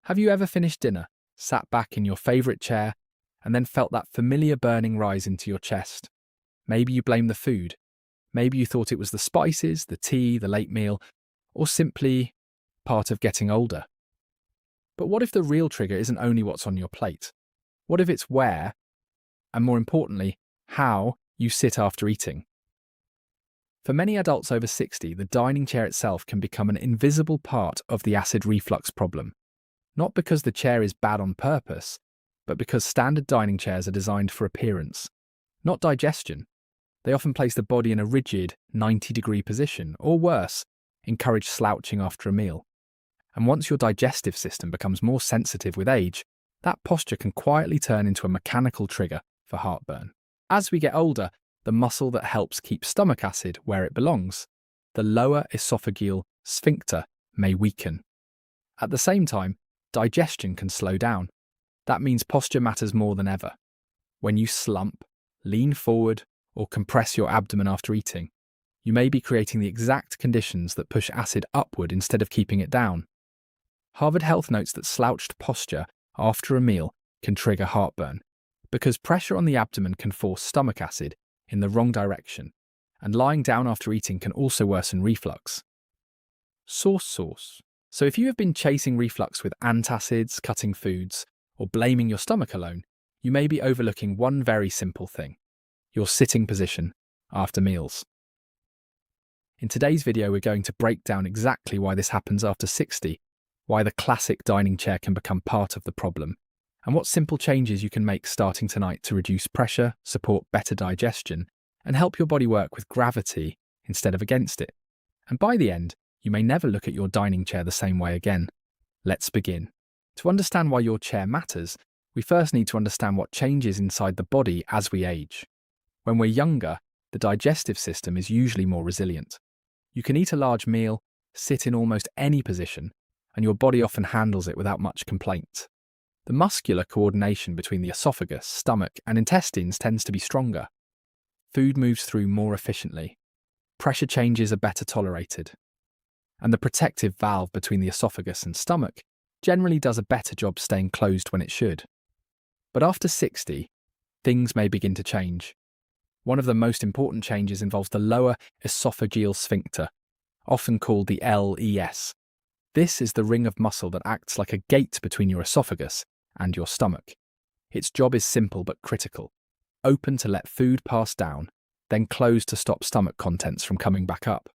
Have you ever finished dinner, sat back in your favourite chair, and then felt that familiar burning rise into your chest? Maybe you blame the food. Maybe you thought it was the spices, the tea, the late meal, or simply part of getting older. But what if the real trigger isn't only what's on your plate? What if it's where, and more importantly, how you sit after eating? For many adults over 60, the dining chair itself can become an invisible part of the acid reflux problem. Not because the chair is bad on purpose, but because standard dining chairs are designed for appearance, not digestion. They often place the body in a rigid 90-degree position, or worse, encourage slouching after a meal. And once your digestive system becomes more sensitive with age, that posture can quietly turn into a mechanical trigger for heartburn. As we get older, the muscle that helps keep stomach acid where it belongs, the lower esophageal sphincter, may weaken. At the same time, digestion can slow down. That means posture matters more than ever. When you slump, lean forward, or compress your abdomen after eating, you may be creating the exact conditions that push acid upward instead of keeping it down. Harvard Health notes that slouched posture after a meal can trigger heartburn because pressure on the abdomen can force stomach acid in the wrong direction, and lying down after eating can also worsen reflux. Source. So if you have been chasing reflux with antacids, cutting foods, or blaming your stomach alone, you may be overlooking one very simple thing: your sitting position after meals. In today's video, we're going to break down exactly why this happens after 60, why the classic dining chair can become part of the problem, and what simple changes you can make starting tonight to reduce pressure, support better digestion, and help your body work with gravity instead of against it. And by the end, you may never look at your dining chair the same way again. Let's begin. To understand why your chair matters, we first need to understand what changes inside the body as we age. When we're younger, the digestive system is usually more resilient. You can eat a large meal, sit in almost any position, and your body often handles it without much complaint. The muscular coordination between the esophagus, stomach, and intestines tends to be stronger. Food moves through more efficiently. Pressure changes are better tolerated. And the protective valve between the esophagus and stomach generally does a better job staying closed when it should. But after 60, things may begin to change. One of the most important changes involves the lower esophageal sphincter, often called the LES. This is the ring of muscle that acts like a gate between your esophagus and your stomach. Its job is simple but critical: open to let food pass down, then close to stop stomach contents from coming back up.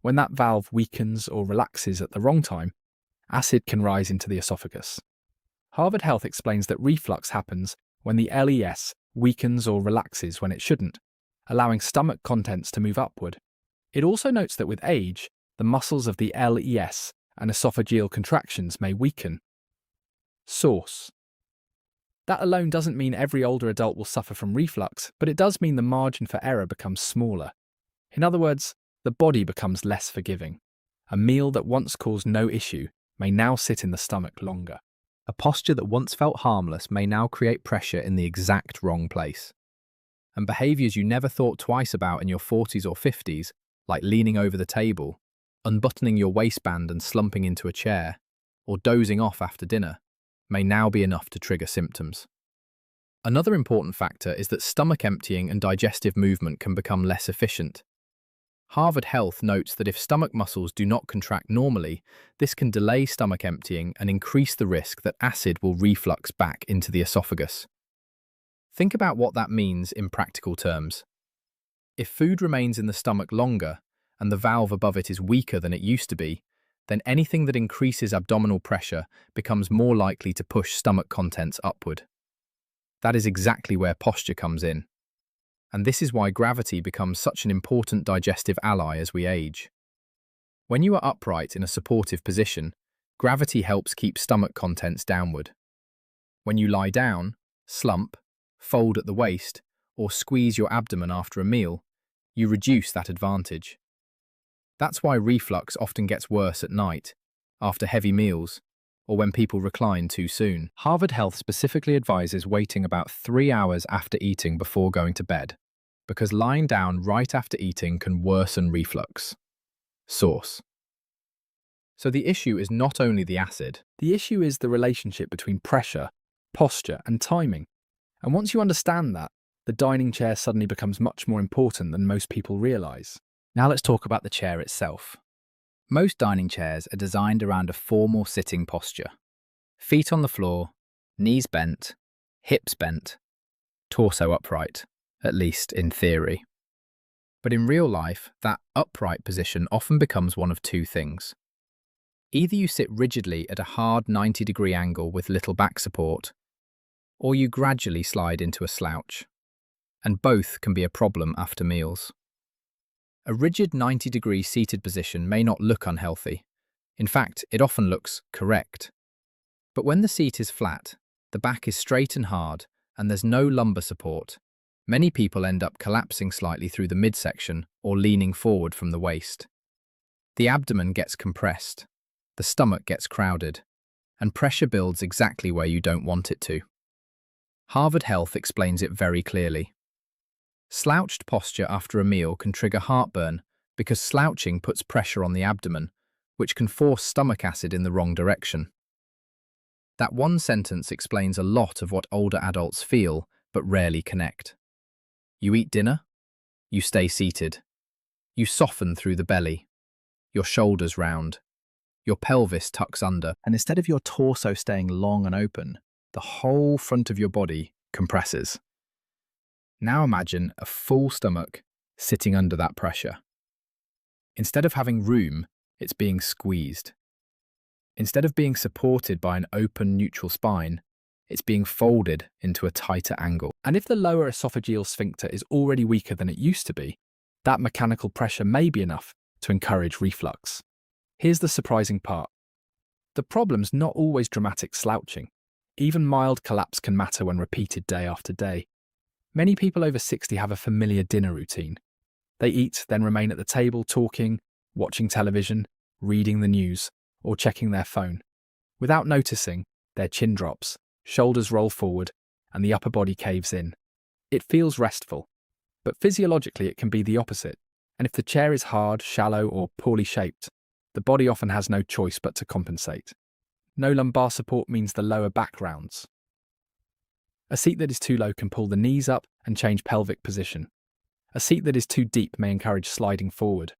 When that valve weakens or relaxes at the wrong time, acid can rise into the esophagus. Harvard Health explains that reflux happens when the LES weakens or relaxes when it shouldn't, allowing stomach contents to move upward. It also notes that with age, the muscles of the LES and esophageal contractions may weaken. Source. That alone doesn't mean every older adult will suffer from reflux, but it does mean the margin for error becomes smaller. In other words, the body becomes less forgiving. A meal that once caused no issue may now sit in the stomach longer. A posture that once felt harmless may now create pressure in the exact wrong place. And behaviours you never thought twice about in your 40s or 50s, like leaning over the table, unbuttoning your waistband and slumping into a chair, or dozing off after dinner, may now be enough to trigger symptoms. Another important factor is that stomach emptying and digestive movement can become less efficient. Harvard Health notes that if stomach muscles do not contract normally, this can delay stomach emptying and increase the risk that acid will reflux back into the esophagus. Think about what that means in practical terms. If food remains in the stomach longer and the valve above it is weaker than it used to be, then anything that increases abdominal pressure becomes more likely to push stomach contents upward. That is exactly where posture comes in. And this is why gravity becomes such an important digestive ally as we age. When you are upright in a supportive position, gravity helps keep stomach contents downward. When you lie down, slump, fold at the waist, or squeeze your abdomen after a meal, you reduce that advantage. That's why reflux often gets worse at night, after heavy meals, or when people recline too soon. Harvard Health specifically advises waiting about 3 hours after eating before going to bed, because lying down right after eating can worsen reflux. Source. So the issue is not only the acid. The issue is the relationship between pressure, posture, and timing. And once you understand that, the dining chair suddenly becomes much more important than most people realise. Now let's talk about the chair itself. Most dining chairs are designed around a formal sitting posture. Feet on the floor, knees bent, hips bent, torso upright, at least in theory. But in real life, that upright position often becomes one of two things. Either you sit rigidly at a hard 90-degree angle with little back support, or you gradually slide into a slouch. And both can be a problem after meals. A rigid 90-degree seated position may not look unhealthy. In fact, it often looks correct. But when the seat is flat, the back is straight and hard, and there's no lumbar support, many people end up collapsing slightly through the midsection or leaning forward from the waist. The abdomen gets compressed, the stomach gets crowded, and pressure builds exactly where you don't want it to. Harvard Health explains it very clearly. Slouched posture after a meal can trigger heartburn because slouching puts pressure on the abdomen, which can force stomach acid in the wrong direction. That one sentence explains a lot of what older adults feel but rarely connect. You eat dinner, you stay seated, you soften through the belly, your shoulders round, your pelvis tucks under, and instead of your torso staying long and open, the whole front of your body compresses. Now imagine a full stomach sitting under that pressure. Instead of having room, it's being squeezed. Instead of being supported by an open neutral spine, it's being folded into a tighter angle. And if the lower esophageal sphincter is already weaker than it used to be, that mechanical pressure may be enough to encourage reflux. Here's the surprising part. The problem's not always dramatic slouching. Even mild collapse can matter when repeated day after day. Many people over 60 have a familiar dinner routine. They eat, then remain at the table talking, watching television, reading the news, or checking their phone. Without noticing, their chin drops, shoulders roll forward, and the upper body caves in. It feels restful, but physiologically it can be the opposite. And if the chair is hard, shallow, or poorly shaped, the body often has no choice but to compensate. No lumbar support means the lower back rounds. A seat that is too low can pull the knees up and change pelvic position. A seat that is too deep may encourage sliding forward.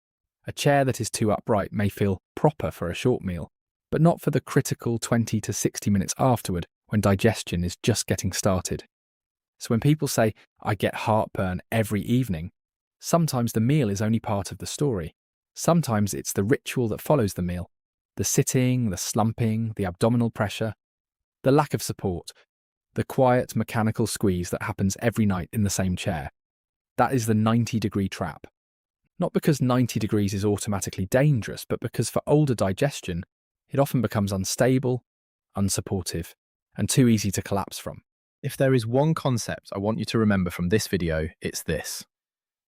A chair that is too upright may feel proper for a short meal, but not for the critical 20 to 60 minutes afterward when digestion is just getting started. So when people say, "I get heartburn every evening," sometimes the meal is only part of the story. Sometimes it's the ritual that follows the meal. The sitting, the slumping, the abdominal pressure, the lack of support, the quiet mechanical squeeze that happens every night in the same chair. That is the 90-degree trap. Not because 90 degrees is automatically dangerous, but because for older digestion, it often becomes unstable, unsupportive, and too easy to collapse from. If there is one concept I want you to remember from this video, it's this.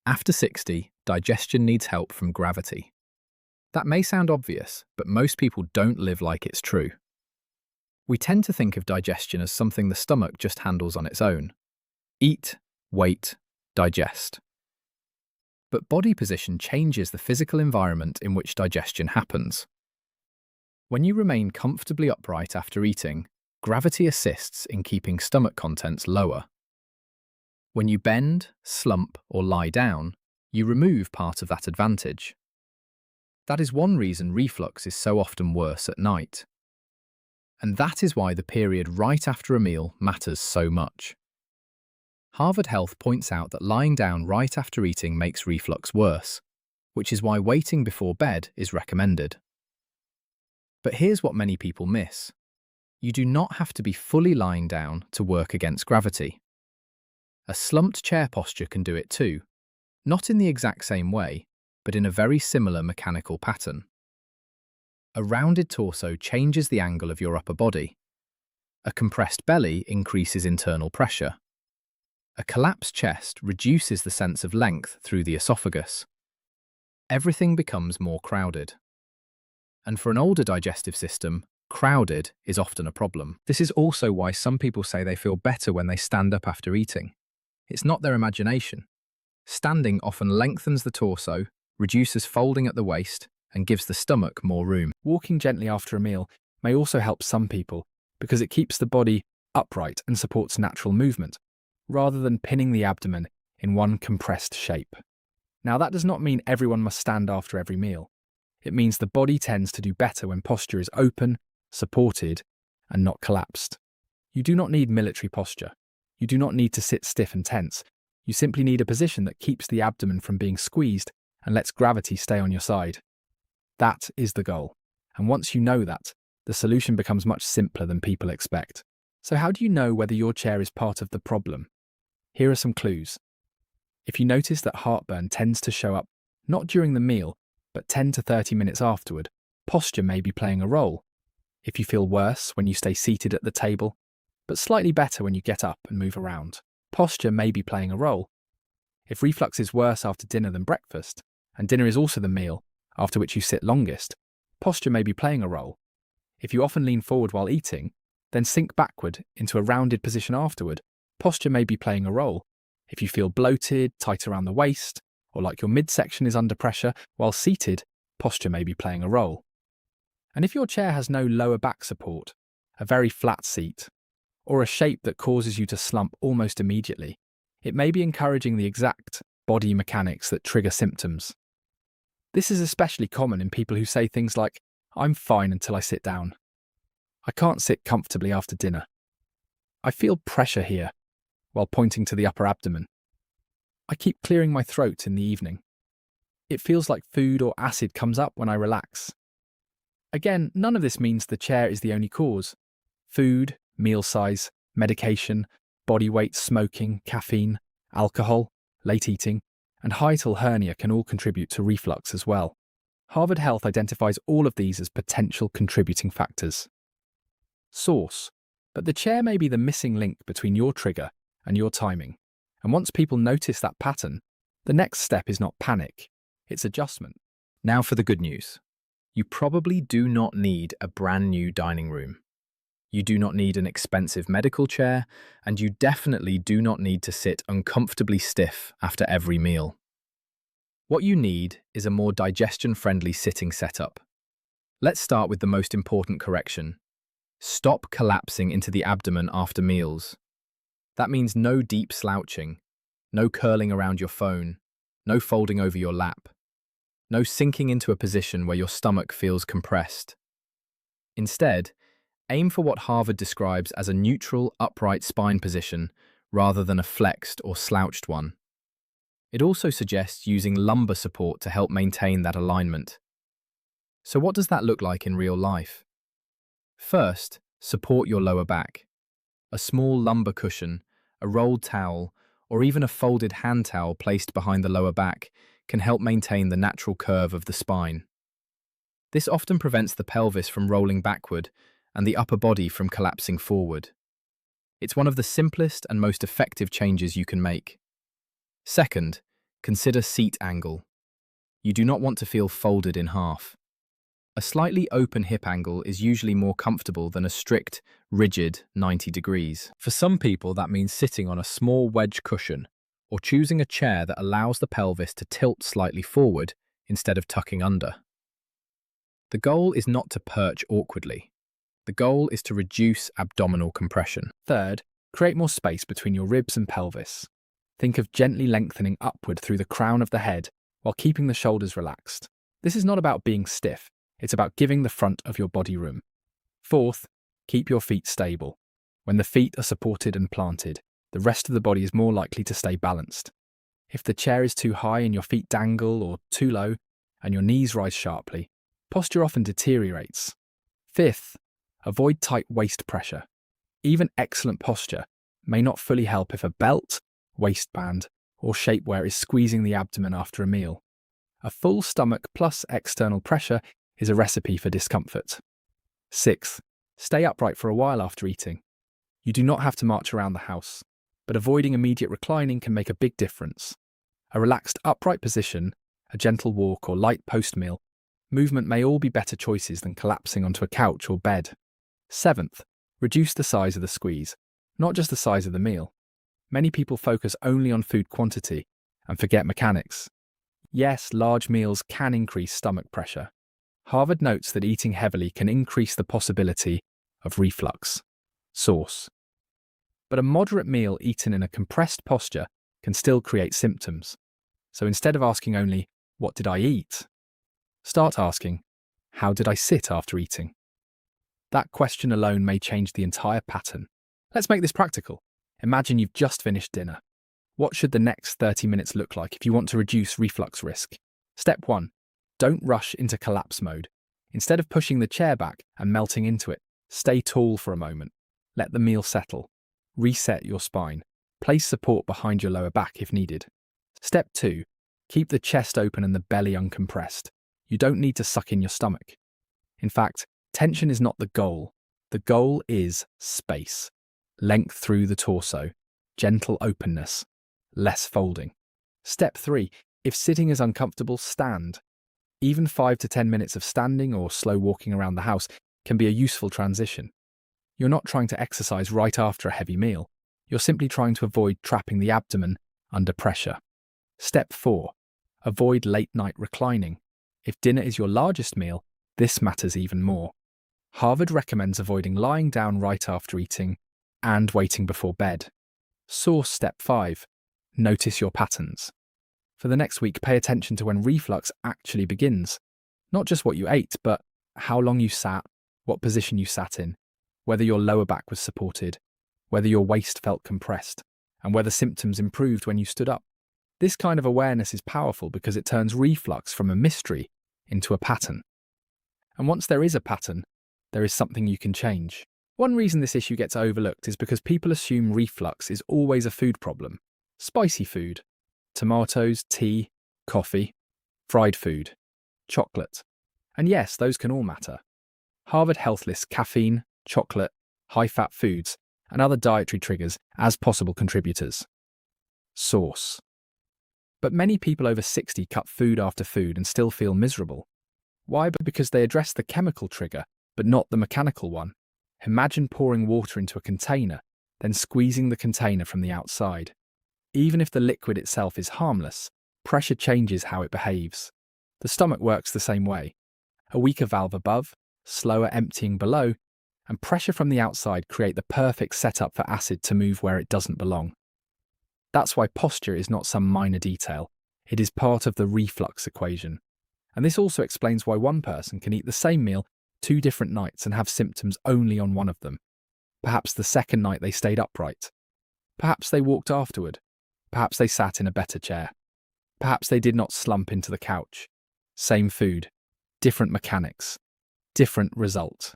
After 60, digestion needs help from gravity. That may sound obvious, but most people don't live like it's true. We tend to think of digestion as something the stomach just handles on its own. Eat, wait, digest. But body position changes the physical environment in which digestion happens. When you remain comfortably upright after eating, gravity assists in keeping stomach contents lower. When you bend, slump, or lie down, you remove part of that advantage. That is one reason reflux is so often worse at night. And that is why the period right after a meal matters so much. Harvard Health points out that lying down right after eating makes reflux worse, which is why waiting before bed is recommended. But here's what many people miss. You do not have to be fully lying down to work against gravity. A slumped chair posture can do it too, not in the exact same way, but in a very similar mechanical pattern. A rounded torso changes the angle of your upper body. A compressed belly increases internal pressure. A collapsed chest reduces the sense of length through the esophagus. Everything becomes more crowded. And for an older digestive system, crowded is often a problem. This is also why some people say they feel better when they stand up after eating. It's not their imagination. Standing often lengthens the torso, reduces folding at the waist, and gives the stomach more room. Walking gently after a meal may also help some people because it keeps the body upright and supports natural movement, rather than pinning the abdomen in one compressed shape. Now, that does not mean everyone must stand after every meal. It means the body tends to do better when posture is open, supported, and not collapsed. You do not need military posture. You do not need to sit stiff and tense. You simply need a position that keeps the abdomen from being squeezed and lets gravity stay on your side. That is the goal. And once you know that, the solution becomes much simpler than people expect. So how do you know whether your chair is part of the problem? Here are some clues. If you notice that heartburn tends to show up not during the meal, but 10 to 30 minutes afterward, posture may be playing a role. If you feel worse when you stay seated at the table, but slightly better when you get up and move around, posture may be playing a role. If reflux is worse after dinner than breakfast, and dinner is also the meal after which you sit longest, posture may be playing a role. If you often lean forward while eating, then sink backward into a rounded position afterward, posture may be playing a role. If you feel bloated, tight around the waist, or like your midsection is under pressure while seated, posture may be playing a role. And if your chair has no lower back support, a very flat seat, or a shape that causes you to slump almost immediately, it may be encouraging the exact body mechanics that trigger symptoms. This is especially common in people who say things like, "I'm fine until I sit down. I can't sit comfortably after dinner. I feel pressure here," while pointing to the upper abdomen. "I keep clearing my throat in the evening. It feels like food or acid comes up when I relax." Again, none of this means the chair is the only cause. Food, meal size, medication, body weight, smoking, caffeine, alcohol, late eating, and hiatal hernia can all contribute to reflux as well. Harvard Health identifies all of these as potential contributing factors. Source: but the chair may be the missing link between your trigger and your timing. And once people notice that pattern, the next step is not panic, it's adjustment. Now for the good news. You probably do not need a brand new dining room. You do not need an expensive medical chair, and you definitely do not need to sit uncomfortably stiff after every meal. What you need is a more digestion-friendly sitting setup. Let's start with the most important correction. Stop collapsing into the abdomen after meals. That means no deep slouching, no curling around your phone, no folding over your lap, no sinking into a position where your stomach feels compressed. Instead, aim for what Harvard describes as a neutral, upright spine position rather than a flexed or slouched one. It also suggests using lumbar support to help maintain that alignment. So what does that look like in real life? First, support your lower back. A small lumbar cushion, a rolled towel, or even a folded hand towel placed behind the lower back can help maintain the natural curve of the spine. This often prevents the pelvis from rolling backward and the upper body from collapsing forward. It's one of the simplest and most effective changes you can make. Second, consider seat angle. You do not want to feel folded in half. A slightly open hip angle is usually more comfortable than a strict, rigid 90 degrees. For some people, that means sitting on a small wedge cushion or choosing a chair that allows the pelvis to tilt slightly forward instead of tucking under. The goal is not to perch awkwardly. The goal is to reduce abdominal compression. Third, create more space between your ribs and pelvis. Think of gently lengthening upward through the crown of the head while keeping the shoulders relaxed. This is not about being stiff. It's about giving the front of your body room. Fourth, keep your feet stable. When the feet are supported and planted, the rest of the body is more likely to stay balanced. If the chair is too high and your feet dangle, or too low and your knees rise sharply, posture often deteriorates. Fifth, avoid tight waist pressure. Even excellent posture may not fully help if a belt, waistband, or shapewear is squeezing the abdomen after a meal. A full stomach plus external pressure is a recipe for discomfort. Sixth, stay upright for a while after eating. You do not have to march around the house, but avoiding immediate reclining can make a big difference. A relaxed upright position, a gentle walk, or light post-meal movement may all be better choices than collapsing onto a couch or bed. Seventh, reduce the size of the squeeze, not just the size of the meal. Many people focus only on food quantity and forget mechanics. Yes, large meals can increase stomach pressure, Harvard notes that eating heavily can increase the possibility of reflux. Source. But a moderate meal eaten in a compressed posture can still create symptoms. So instead of asking only, "What did I eat?" start asking, "How did I sit after eating?" That question alone may change the entire pattern. Let's make this practical. Imagine you've just finished dinner. What should the next 30 minutes look like if you want to reduce reflux risk? Step 1. Don't rush into collapse mode. Instead of pushing the chair back and melting into it, stay tall for a moment. Let the meal settle. Reset your spine. Place support behind your lower back if needed. Step 2. Keep the chest open and the belly uncompressed. You don't need to suck in your stomach. In fact, tension is not the goal. The goal is space. Length through the torso. Gentle openness. Less folding. Step 3. If sitting is uncomfortable, stand. Even 5 to 10 minutes of standing or slow walking around the house can be a useful transition. You're not trying to exercise right after a heavy meal. You're simply trying to avoid trapping the abdomen under pressure. Step 4. Avoid late night reclining. If dinner is your largest meal, this matters even more. Harvard recommends avoiding lying down right after eating and waiting before bed. Source. Step 5. Notice your patterns. For the next week, pay attention to when reflux actually begins. Not just what you ate, but how long you sat, what position you sat in, whether your lower back was supported, whether your waist felt compressed, and whether symptoms improved when you stood up. This kind of awareness is powerful because it turns reflux from a mystery into a pattern. And once there is a pattern, there is something you can change. One reason this issue gets overlooked is because people assume reflux is always a food problem. Spicy food, tomatoes, tea, coffee, fried food, chocolate. And yes, those can all matter. Harvard Health lists caffeine, chocolate, high-fat foods, and other dietary triggers as possible contributors. Source. But many people over 60 cut food after food and still feel miserable. Why? Because they address the chemical trigger, but not the mechanical one. Imagine pouring water into a container, then squeezing the container from the outside. Even if the liquid itself is harmless, pressure changes how it behaves. The stomach works the same way. A weaker valve above, slower emptying below, and pressure from the outside create the perfect setup for acid to move where it doesn't belong. That's why posture is not some minor detail. It is part of the reflux equation. And this also explains why one person can eat the same meal 2 different nights and have symptoms only on one of them. Perhaps the second night they stayed upright. Perhaps they walked afterward. Perhaps they sat in a better chair. Perhaps they did not slump into the couch. Same food, different mechanics, different result.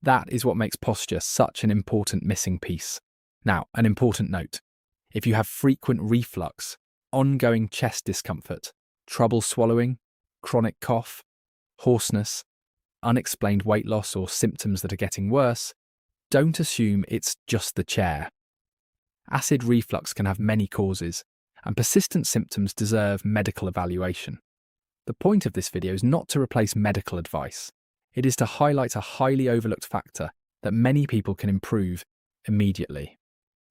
That is what makes posture such an important missing piece. Now, an important note. If you have frequent reflux, ongoing chest discomfort, trouble swallowing, chronic cough, hoarseness, unexplained weight loss, or symptoms that are getting worse, don't assume it's just the chair. Acid reflux can have many causes, and persistent symptoms deserve medical evaluation. The point of this video is not to replace medical advice. It is to highlight a highly overlooked factor that many people can improve immediately.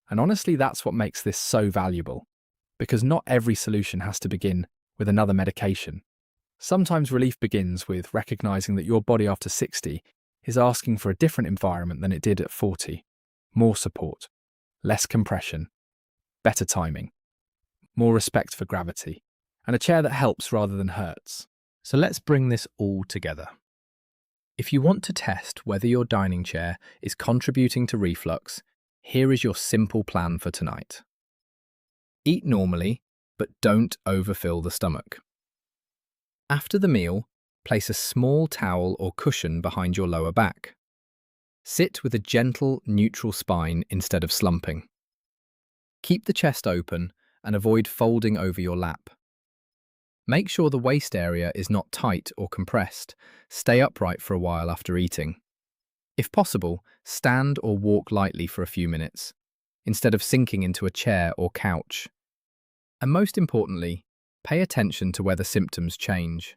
And honestly, that's what makes this so valuable, because not every solution has to begin with another medication. Sometimes relief begins with recognizing that your body after 60 is asking for a different environment than it did at 40. More support, less compression, better timing, more respect for gravity, and a chair that helps rather than hurts. So let's bring this all together. If you want to test whether your dining chair is contributing to reflux, here is your simple plan for tonight. Eat normally, but don't overfill the stomach. After the meal, place a small towel or cushion behind your lower back. Sit with a gentle, neutral spine instead of slumping. Keep the chest open and avoid folding over your lap. Make sure the waist area is not tight or compressed. Stay upright for a while after eating. If possible, stand or walk lightly for a few minutes, instead of sinking into a chair or couch. And most importantly, pay attention to whether symptoms change.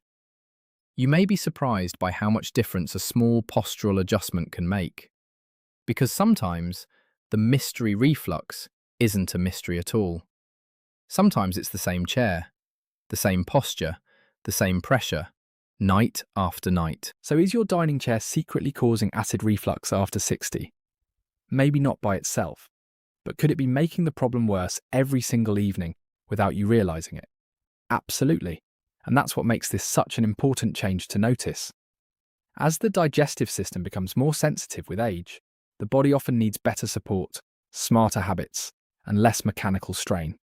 You may be surprised by how much difference a small postural adjustment can make. Because sometimes, the mystery reflux isn't a mystery at all. Sometimes it's the same chair, the same posture, the same pressure, night after night. So is your dining chair secretly causing acid reflux after 60? Maybe not by itself, but could it be making the problem worse every single evening without you realizing it? Absolutely. And that's what makes this such an important change to notice. As the digestive system becomes more sensitive with age, the body often needs better support, smarter habits, and less mechanical strain.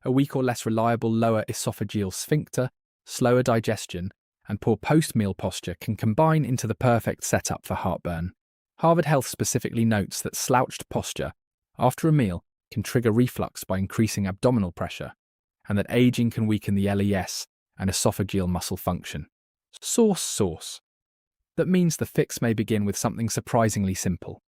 A weak or less reliable lower esophageal sphincter, slower digestion, and poor post-meal posture can combine into the perfect setup for heartburn. Harvard Health specifically notes that slouched posture after a meal can trigger reflux by increasing abdominal pressure, and that aging can weaken the LES and esophageal muscle function. Source. That means the fix may begin with something surprisingly simple.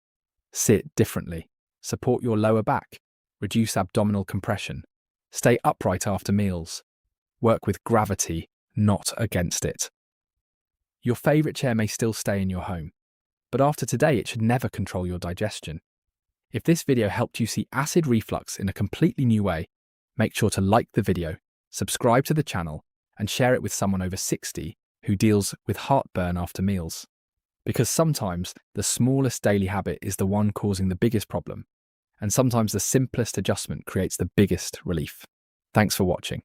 Sit differently, support your lower back, reduce abdominal compression, stay upright after meals, work with gravity, not against it. Your favourite chair may still stay in your home, but after today it should never control your digestion. If this video helped you see acid reflux in a completely new way, make sure to like the video, subscribe to the channel, and share it with someone over 60 who deals with heartburn after meals. Because sometimes the smallest daily habit is the one causing the biggest problem, and sometimes the simplest adjustment creates the biggest relief. Thanks for watching.